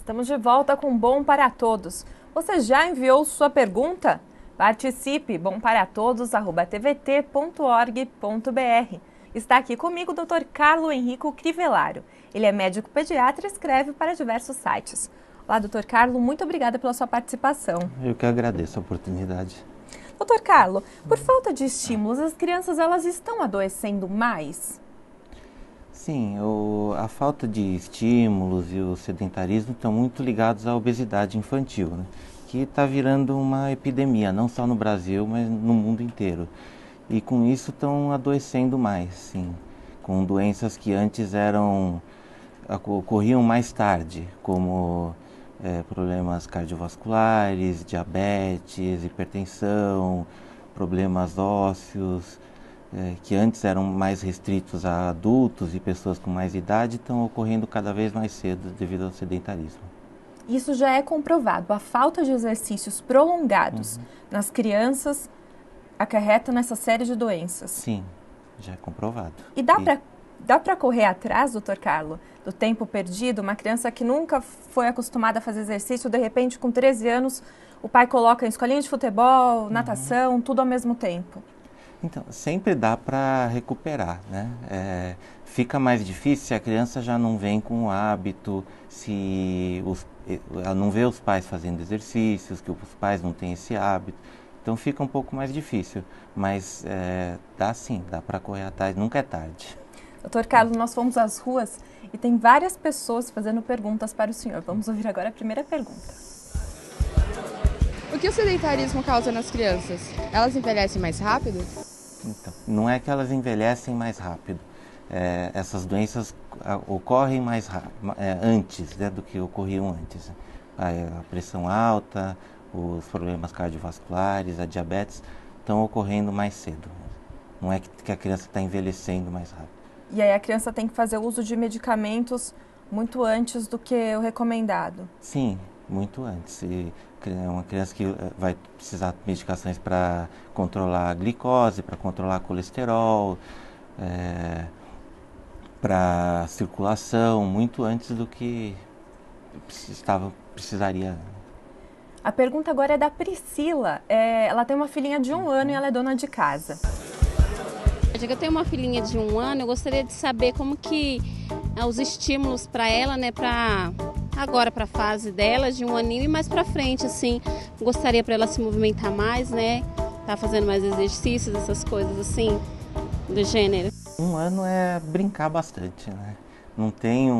Estamos de volta com Bom para Todos. Você já enviou sua pergunta? Participe, bomparatodos@tvt.org.br. Está aqui comigo o Dr. Carlo Henrico Crivellaro. Ele é médico pediatra e escreve para diversos sites. Olá, Dr. Carlo, muito obrigada pela sua participação. Eu que agradeço a oportunidade. Dr. Carlo, por falta de estímulos, as crianças elas estão adoecendo mais? Sim, a falta de estímulos e o sedentarismo estão muito ligados à obesidade infantil, né? Que está virando uma epidemia, não só no Brasil, mas no mundo inteiro. E com isso estão adoecendo mais, sim, com doenças que antes ocorriam mais tarde, como problemas cardiovasculares, diabetes, hipertensão, problemas ósseos, que antes eram mais restritos a adultos e pessoas com mais idade, estão ocorrendo cada vez mais cedo devido ao sedentarismo. Isso já é comprovado. A falta de exercícios prolongados nas crianças acarreta nessa série de doenças. Sim, já é comprovado. E dá para correr atrás, doutor Carlo, do tempo perdido? Uma criança que nunca foi acostumada a fazer exercício, de repente, com 13 anos, o pai coloca em escolinha de futebol, natação, tudo ao mesmo tempo. Então, sempre dá para recuperar, né? Fica mais difícil se a criança já não vem com o hábito, se ela não vê os pais fazendo exercícios, que os pais não têm esse hábito. Então fica um pouco mais difícil, mas dá sim, dá para correr atrás, nunca é tarde. Doutor Carlos, nós fomos às ruas e tem várias pessoas fazendo perguntas para o senhor. Vamos ouvir agora a primeira pergunta. O que o sedentarismo causa nas crianças? Elas envelhecem mais rápido? Então, não é que elas envelhecem mais rápido. Essas doenças ocorrem mais antes, né, do que ocorriam antes. A pressão alta, os problemas cardiovasculares, a diabetes estão ocorrendo mais cedo. Não é que a criança está envelhecendo mais rápido. E aí a criança tem que fazer uso de medicamentos muito antes do que o recomendado? Sim, muito antes. E é uma criança que vai precisar de medicações para controlar a glicose, para controlar colesterol, para circulação, muito antes do que precisaria. A pergunta agora é da Priscila. Ela tem uma filhinha de 1 ano e ela é dona de casa. Eu tenho uma filhinha de 1 ano, eu gostaria de saber como que os estímulos para ela, né, para agora, para a fase dela, de 1 aninho e mais para frente, assim, gostaria para ela se movimentar mais, né, tá fazendo mais exercícios, essas coisas assim, do gênero. 1 ano é brincar bastante, né, não tem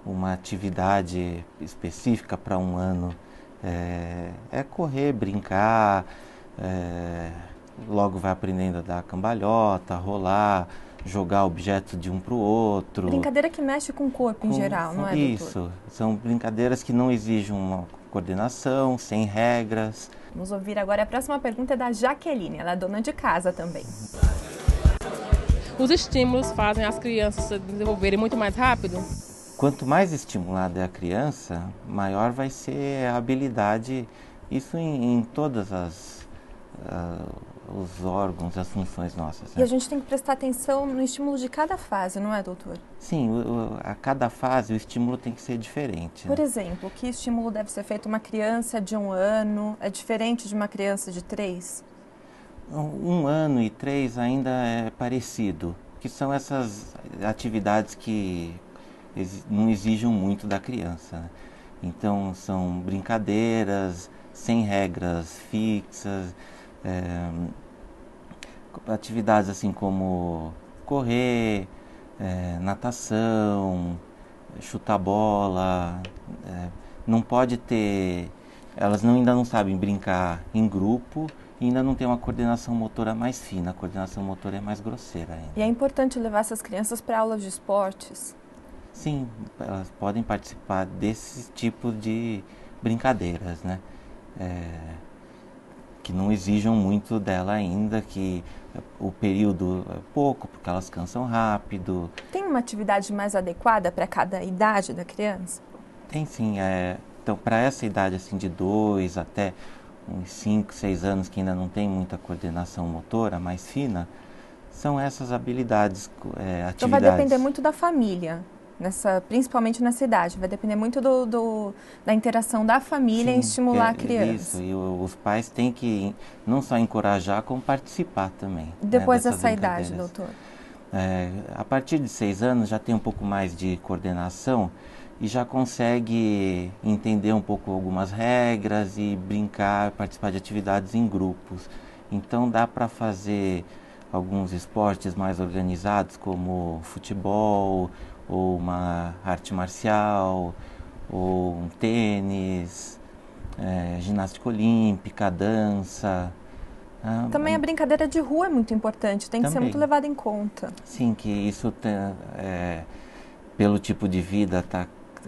uma atividade específica para 1 ano, é correr, brincar, logo vai aprendendo a dar cambalhota, rolar, jogar objetos de um para o outro. Brincadeira que mexe com o corpo em geral, não é, doutor? Isso, são brincadeiras que não exigem uma coordenação, sem regras. Vamos ouvir agora a próxima pergunta é da Jaqueline, ela é dona de casa também. Os estímulos fazem as crianças se desenvolverem muito mais rápido? Quanto mais estimulada é a criança, maior vai ser a habilidade, isso em todas os órgãos, as funções nossas. E a gente tem que prestar atenção no estímulo de cada fase, não é, doutor? Sim, a cada fase o estímulo tem que ser diferente. Por exemplo, que estímulo deve ser feito uma criança de 1 ano? É diferente de uma criança de 3? 1 ano e 3 ainda é parecido, que são essas atividades que não exigem muito da criança, né? Então são brincadeiras, sem regras fixas, atividades assim como correr, natação, chutar bola, não pode ter, elas ainda não sabem brincar em grupo e ainda não tem uma coordenação motora mais fina, a coordenação motora é mais grosseira ainda. E é importante levar essas crianças para aulas de esportes? Sim, elas podem participar desse tipo de brincadeiras, né? Que não exijam muito dela ainda, que o período é pouco, porque elas cansam rápido. Tem uma atividade mais adequada para cada idade da criança? Tem sim, então para essa idade assim de 2 até uns 5, 6 anos que ainda não tem muita coordenação motora mais fina, são essas habilidades, atividades. Então vai depender muito da família. principalmente nessa idade? Vai depender muito da interação da família em estimular a criança. Isso, e os pais têm que não só encorajar, como participar também. Depois dessa idade, doutor? A partir de 6 anos já tem um pouco mais de coordenação e já consegue entender um pouco algumas regras e brincar, participar de atividades em grupos. Então dá para fazer alguns esportes mais organizados, como futebol, ou uma arte marcial, ou um tênis, ginástica olímpica, dança. Também a brincadeira de rua é muito importante, tem que ser muito levada em conta. Sim, que isso pelo tipo de vida,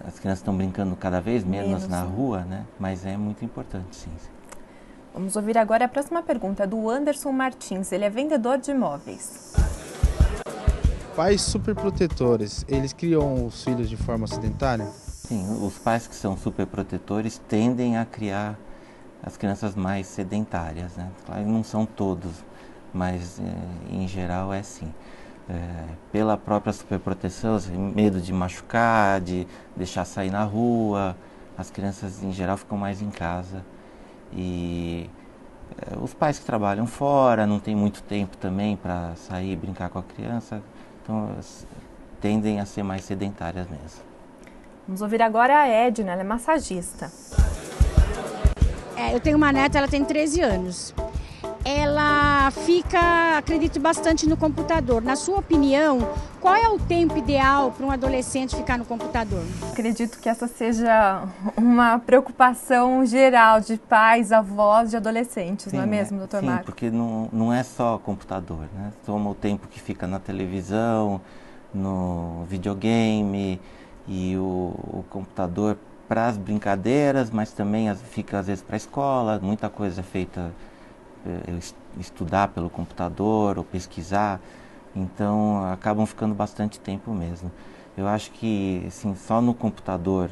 as crianças estão brincando cada vez menos na rua, né? Mas é muito importante, sim. Vamos ouvir agora a próxima pergunta do Anderson Martins, ele é vendedor de imóveis. Pais superprotetores, eles criam os filhos de forma sedentária? Sim, os pais que são superprotetores tendem a criar as crianças mais sedentárias, né? Claro, não são todos, mas em geral é assim. Pela própria superproteção, medo de machucar, de deixar sair na rua, as crianças em geral ficam mais em casa. E os pais que trabalham fora, não tem muito tempo também para sair e brincar com a criança, então tendem a ser mais sedentárias mesmo. Vamos ouvir agora a Edna, ela é massagista. Eu tenho uma neta, ela tem 13 anos. Ela fica, acredito, bastante no computador. Na sua opinião, qual é o tempo ideal para um adolescente ficar no computador? Acredito que essa seja uma preocupação geral de pais, avós, de adolescentes, não é mesmo, doutor Marco? Sim, porque não é só computador, né? Toma o tempo que fica na televisão, no videogame e o computador para as brincadeiras, mas também fica às vezes para a escola, muita coisa é feita estudar pelo computador ou pesquisar, então acabam ficando bastante tempo mesmo. Eu acho que assim, só no computador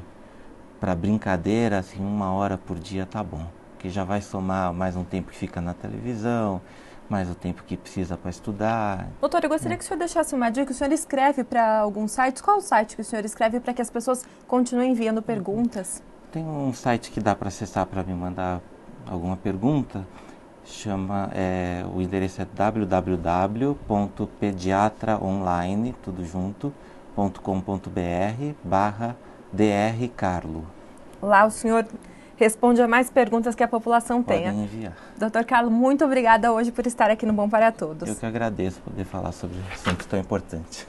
para brincadeira, assim, 1 hora por dia tá bom, que já vai somar mais um tempo que fica na televisão, mais o tempo que precisa para estudar. Doutor, eu gostaria que o senhor deixasse uma dica. O senhor escreve para alguns sites? Qual o site que o senhor escreve para que as pessoas continuem enviando perguntas? Tem um site que dá para acessar para me mandar alguma pergunta. O endereço é www.pediatraonline.com.br/drcarlo. Lá o senhor responde a mais perguntas que a população tenha. Podem enviar. Doutor Carlo, muito obrigada hoje por estar aqui no Bom para Todos. Eu que agradeço poder falar sobre um assunto tão importante.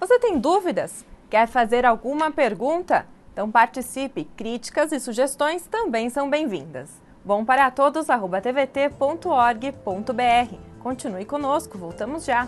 Você tem dúvidas? Quer fazer alguma pergunta? Então participe. Críticas e sugestões também são bem-vindas. bomparatodos@tvt.org.br. Continue conosco, voltamos já.